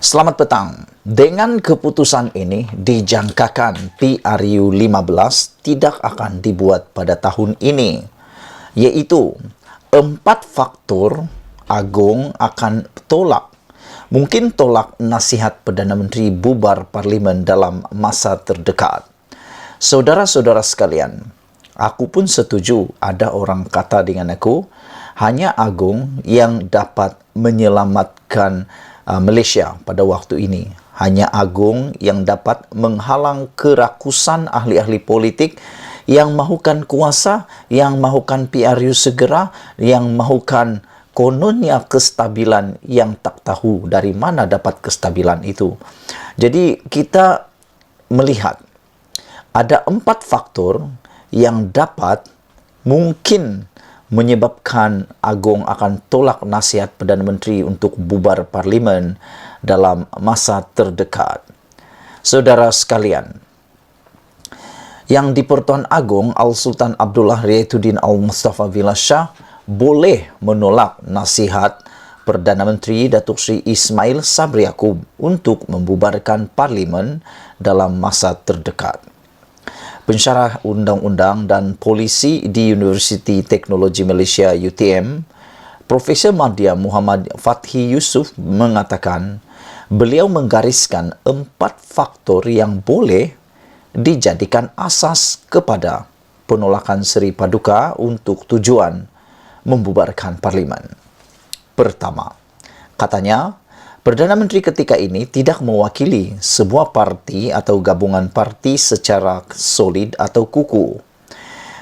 Selamat petang. Dengan keputusan ini, dijangkakan PRU 15 tidak akan dibuat pada tahun ini, yaitu 4 faktor agung akan tolak. Mungkin tolak nasihat Perdana Menteri bubar Parlimen dalam masa terdekat. Saudara-saudara sekalian, aku pun setuju ada orang kata dengan aku, hanya agung yang dapat menyelamatkan Malaysia pada waktu ini. Hanya agung yang dapat menghalang kerakusan ahli-ahli politik yang mahukan kuasa, yang mahukan PRU segera, yang mahukan kononnya kestabilan yang tak tahu dari mana dapat kestabilan itu. Jadi kita melihat ada 4 faktor yang dapat mungkin menyebabkan Agong akan tolak nasihat Perdana Menteri untuk bubar Parlimen dalam masa terdekat. Saudara sekalian, yang di-Pertuan Agong Al-Sultan Abdullah Riayatuddin Al-Mustafa Billah Shah boleh menolak nasihat Perdana Menteri Datuk Seri Ismail Sabri Yaakob untuk membubarkan Parlimen dalam masa terdekat. Pensyarah Undang-Undang dan Polisi di Universiti Teknologi Malaysia UTM, Profesor Madya Muhammad Fathi Yusof mengatakan beliau menggariskan 4 faktor yang boleh dijadikan asas kepada penolakan Seri Paduka untuk tujuan membubarkan Parlimen. Pertama, katanya, Perdana Menteri ketika ini tidak mewakili sebuah parti atau gabungan parti secara solid atau kukuh.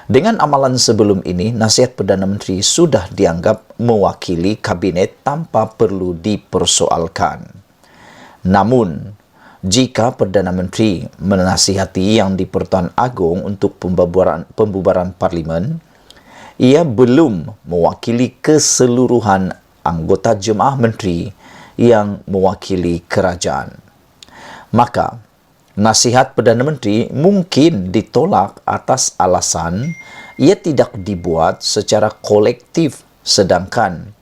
Dengan amalan sebelum ini, nasihat Perdana Menteri sudah dianggap mewakili kabinet tanpa perlu dipersoalkan. Namun, jika Perdana Menteri menasihati yang di-Pertuan Agong untuk pembubaran Parlimen, ia belum mewakili keseluruhan anggota Jemaah Menteri yang mewakili kerajaan. Maka, nasihat Perdana Menteri mungkin ditolak atas alasan ia tidak dibuat secara kolektif, sedangkan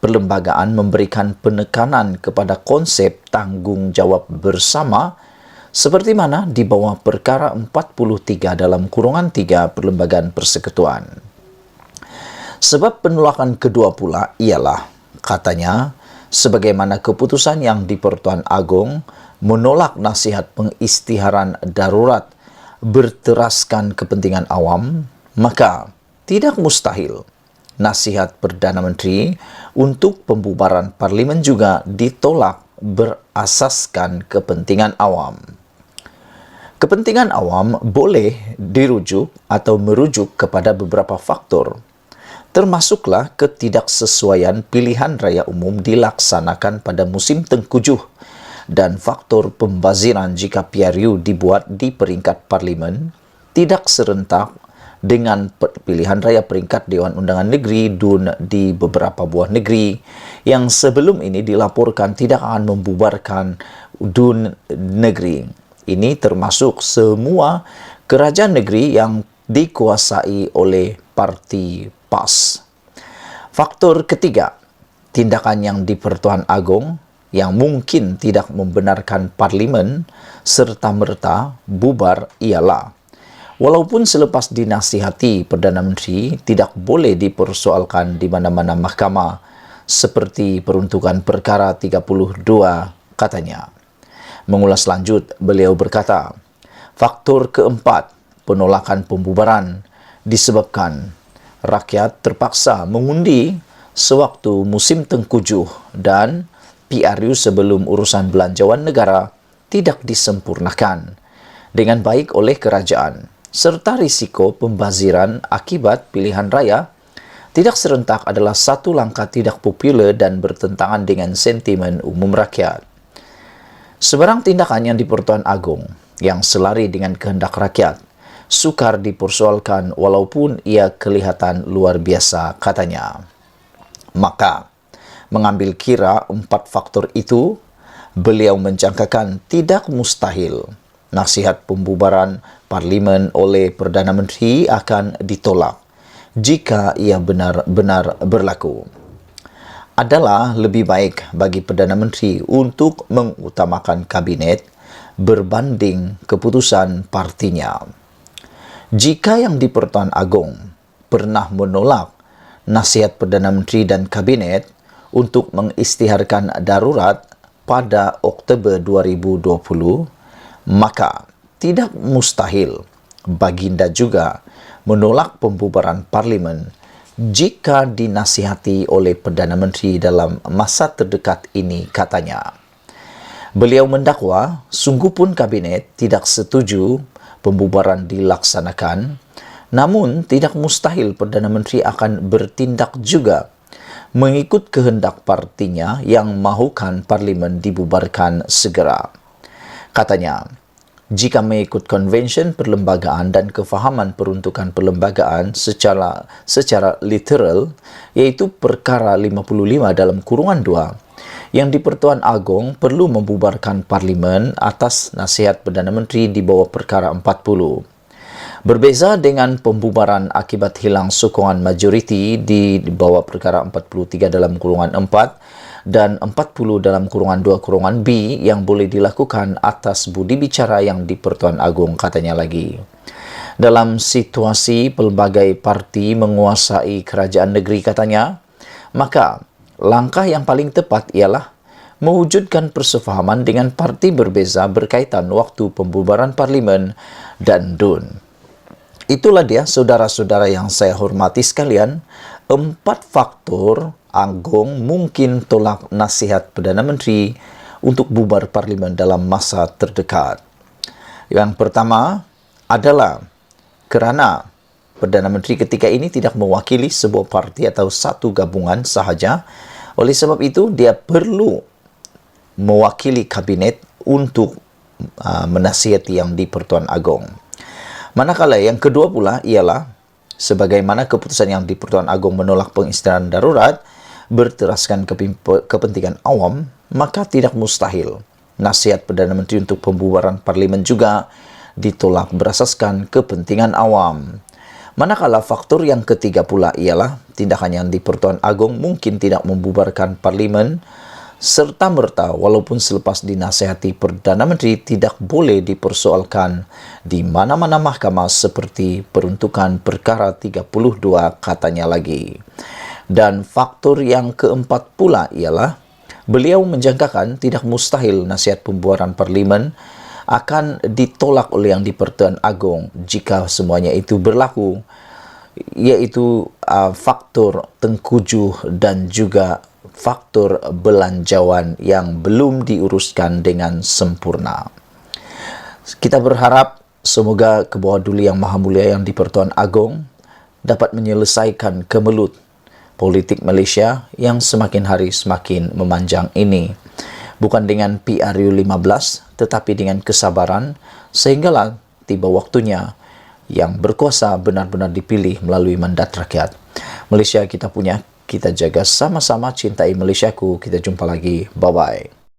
perlembagaan memberikan penekanan kepada konsep tanggungjawab bersama seperti mana di bawah perkara 43 dalam kurungan 3 Perlembagaan Persekutuan. Sebab penolakan kedua pula ialah, katanya, sebagaimana keputusan yang di-Pertuan Agong menolak nasihat pengisytiharan darurat berteraskan kepentingan awam, maka tidak mustahil nasihat Perdana Menteri untuk pembubaran Parlimen juga ditolak berasaskan kepentingan awam. Kepentingan awam boleh dirujuk atau merujuk kepada beberapa faktor, termasuklah ketidaksesuaian pilihan raya umum dilaksanakan pada musim tengkujuh dan faktor pembaziran jika PRU dibuat di peringkat Parlimen tidak serentak dengan pilihan raya peringkat Dewan Undangan Negeri DUN di beberapa buah negeri yang sebelum ini dilaporkan tidak akan membubarkan DUN negeri. Ini termasuk semua kerajaan negeri yang dikuasai oleh parti PAS. Faktor ketiga, tindakan yang di-Pertuan Agong yang mungkin tidak membenarkan Parlimen serta-merta bubar ialah, walaupun selepas dinasihati Perdana Menteri tidak boleh dipersoalkan di mana-mana mahkamah seperti peruntukan perkara 32, katanya. Mengulas lanjut, beliau berkata, faktor keempat, penolakan pembubaran disebabkan rakyat terpaksa mengundi sewaktu musim tengkujuh dan PRU sebelum urusan belanjawan negara tidak disempurnakan dengan baik oleh kerajaan, serta risiko pembaziran akibat pilihan raya tidak serentak adalah satu langkah tidak popular dan bertentangan dengan sentimen umum rakyat. Sebarang tindakan yang di-Pertuan Agong yang selari dengan kehendak rakyat sukar dipersoalkan walaupun ia kelihatan luar biasa, katanya. Maka, mengambil kira 4 faktor itu, beliau menjangkakan tidak mustahil nasihat pembubaran Parlimen oleh Perdana Menteri akan ditolak jika ia benar-benar berlaku. adalah lebih baik bagi Perdana Menteri untuk mengutamakan kabinet berbanding keputusan partinya. Jika yang di-Pertuan Agong pernah menolak nasihat Perdana Menteri dan kabinet untuk mengisytiharkan darurat pada Oktober 2020, maka tidak mustahil Baginda juga menolak pembubaran parlimen jika dinasihati oleh Perdana Menteri dalam masa terdekat ini, katanya. Beliau mendakwa sungguh pun kabinet tidak setuju pembubaran dilaksanakan, namun tidak mustahil Perdana Menteri akan bertindak juga mengikut kehendak partinya yang mahukan parlimen dibubarkan segera. Katanya, jika mengikut konvensyen perlembagaan dan kefahaman peruntukan perlembagaan secara literal, iaitu perkara 55 dalam kurungan 2, yang di-Pertuan Agong perlu membubarkan parlimen atas nasihat Perdana Menteri di bawah perkara 40. Berbeza dengan pembubaran akibat hilang sokongan majoriti di bawah perkara 43 dalam kurungan 4 dan 40 dalam kurungan 2 kurungan B yang boleh dilakukan atas budi bicara yang di-Pertuan Agong, katanya lagi. Dalam situasi pelbagai parti menguasai kerajaan negeri, katanya, maka langkah yang paling tepat ialah mewujudkan persefahaman dengan parti berbeza berkaitan waktu pembubaran parlimen dan DUN. Itulah dia, saudara-saudara yang saya hormati sekalian, 4 faktor Agong mungkin tolak nasihat Perdana Menteri untuk bubar parlimen dalam masa terdekat. Yang pertama adalah kerana Perdana Menteri ketika ini tidak mewakili sebuah parti atau satu gabungan sahaja. Oleh sebab itu, dia perlu mewakili kabinet untuk menasihati yang di-Pertuan Agong. Manakala yang kedua pula ialah sebagaimana keputusan yang di-Pertuan Agong menolak pengisytiharan darurat berteraskan kepentingan awam, maka tidak mustahil nasihat Perdana Menteri untuk pembubaran parlimen juga ditolak berasaskan kepentingan awam. Manakala faktor yang ketiga pula ialah tindakan yang di-Pertuan Agong mungkin tidak membubarkan parlimen serta-merta walaupun selepas dinasihati Perdana Menteri tidak boleh dipersoalkan di mana-mana mahkamah seperti peruntukan perkara 32, katanya lagi. Dan faktor yang keempat pula ialah beliau menjangkakan tidak mustahil nasihat pembubaran parlimen akan ditolak oleh yang di-Pertuan Agong jika semuanya itu berlaku, iaitu faktor tengkujuh dan juga faktor belanjawan yang belum diuruskan dengan sempurna. Kita berharap semoga ke bawah Duli Yang Maha Mulia yang di-Pertuan Agong dapat menyelesaikan kemelut politik Malaysia yang semakin hari semakin memanjang ini. Bukan dengan PRU 15, tetapi dengan kesabaran, sehinggalah tiba waktunya yang berkuasa benar-benar dipilih melalui mandat rakyat. Malaysia kita punya, kita jaga sama-sama, cintai Malaysiaku. Kita jumpa lagi. Bye-bye.